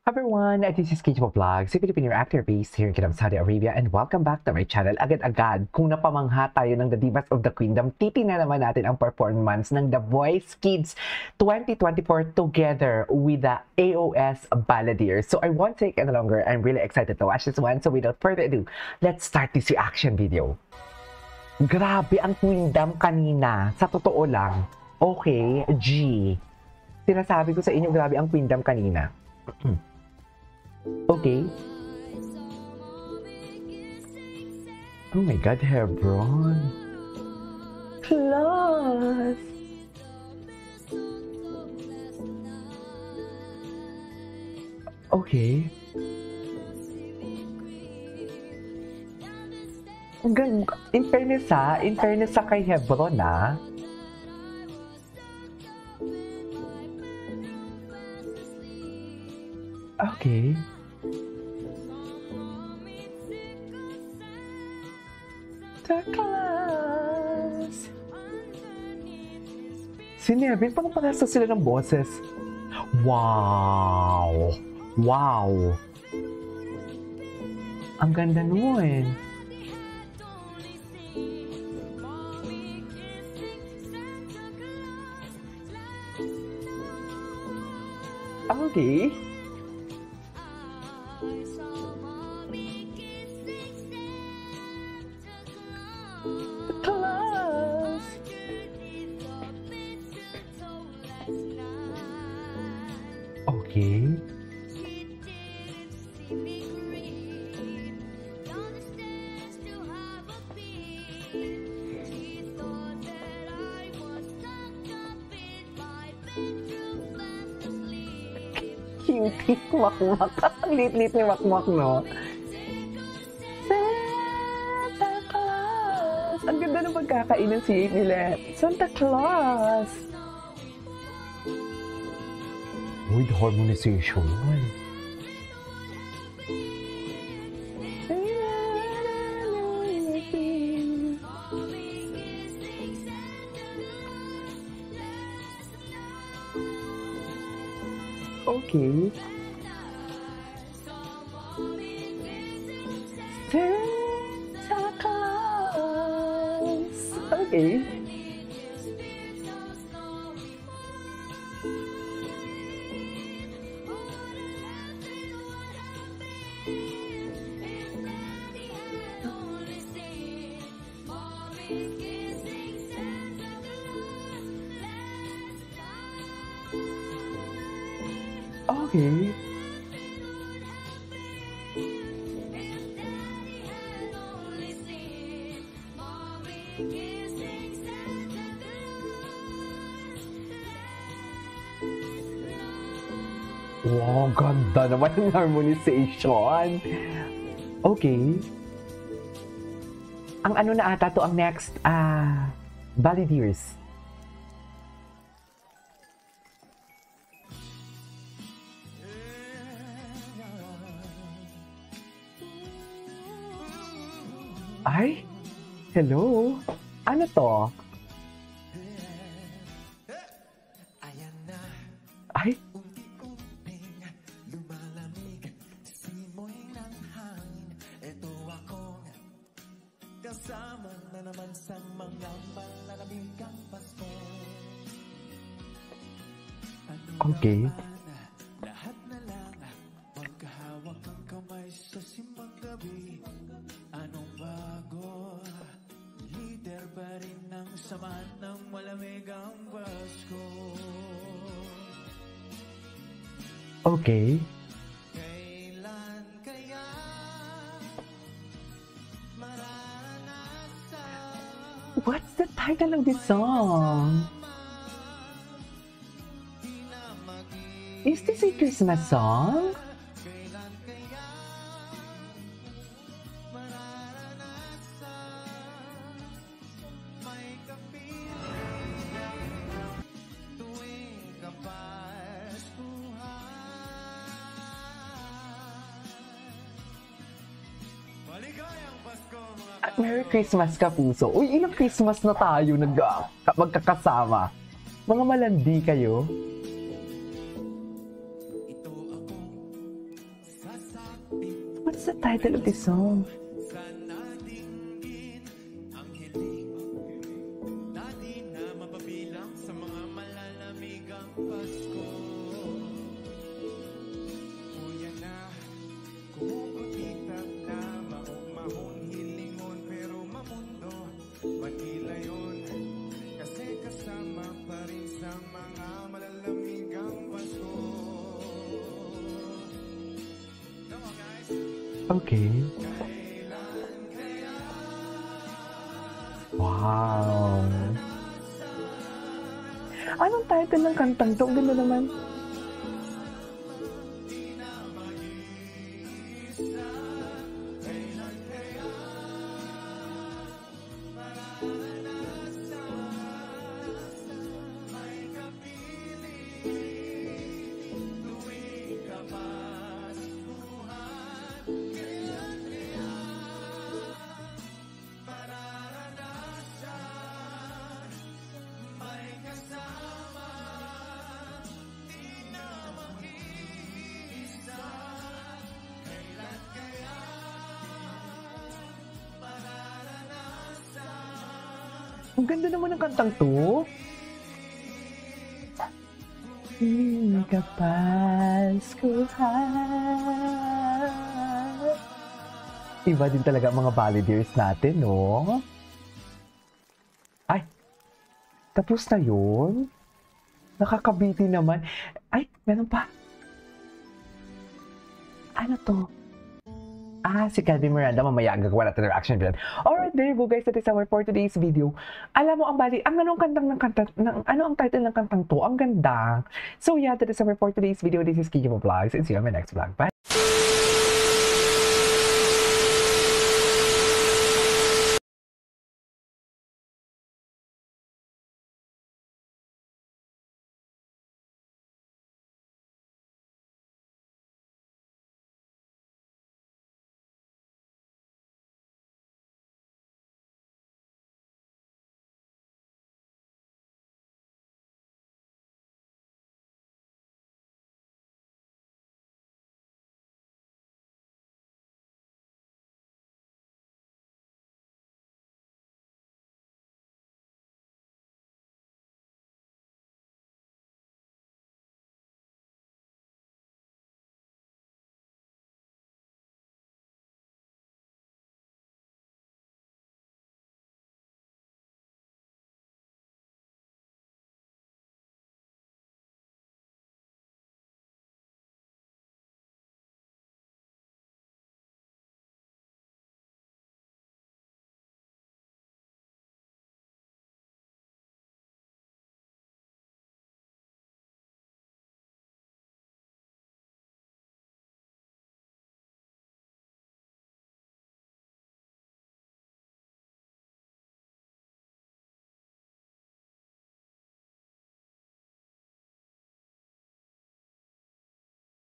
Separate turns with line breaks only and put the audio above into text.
Everyone, this is Kijibo Vlog, si Filipino actor based here in Kingdom, Saudi Arabia, and welcome back to my channel. Agad-agad, kung napamangha tayo ng The Divas of the Kingdom, titingnan naman natin ang performance ng The Voice Kids 2024 together with the AOS Balladeers. So I won't take any longer. I'm really excited to watch this one. So without further ado, let's start this reaction video. Grabe ang Queendom kanina. Sa totoo lang. Okay, G. Sinasabi ko sa inyo, grabe ang Queendom kanina. Okay. Oh my God, Hebron. Class. Okay. In fairness sa kay Hebron, ah. Okay. The class. Si Nevin, paano pangasa sila ng boses? Wow! Wow! Ang ganda nun. Okay. Okay. Cute, makmak. Ang lit-lit ni makmak, no? Santa Claus! Ang ganda ng pagkakainan si nila. Santa Claus! With harmonization. Okay. Santa Claus. Okay. Okay. Wow, ganda naman ng harmonization. Okay. Ang ano na ata to, ang next, Balladeers. Ay, hello. Ano to? Ay. Okay. Okay. What's the title of this song? Is this a Christmas song? Merry Christmas, Kapuso. Uy, ilang Christmas na tayo magkakasama. Mga malandi kayo. What's the title of this song? Okay. Wow. Anong title ng kantang to? Ang ganda naman. Ang ganda naman ng kantang to. Iba din talaga mga balladeers natin, no? Ay, tapos na yun? Nakakabiti naman. Ay, meron pa. Ano to? Si Calvin Miranda, mamaya gagawa natin ng reaction video. Alright, there you go guys, that is our for today's video. Alam mo, ang ano ang title ng kantang to? Ang ganda. So yeah, that is our for today's video. This is Kiki Vlogs and see you on my next vlog. Bye!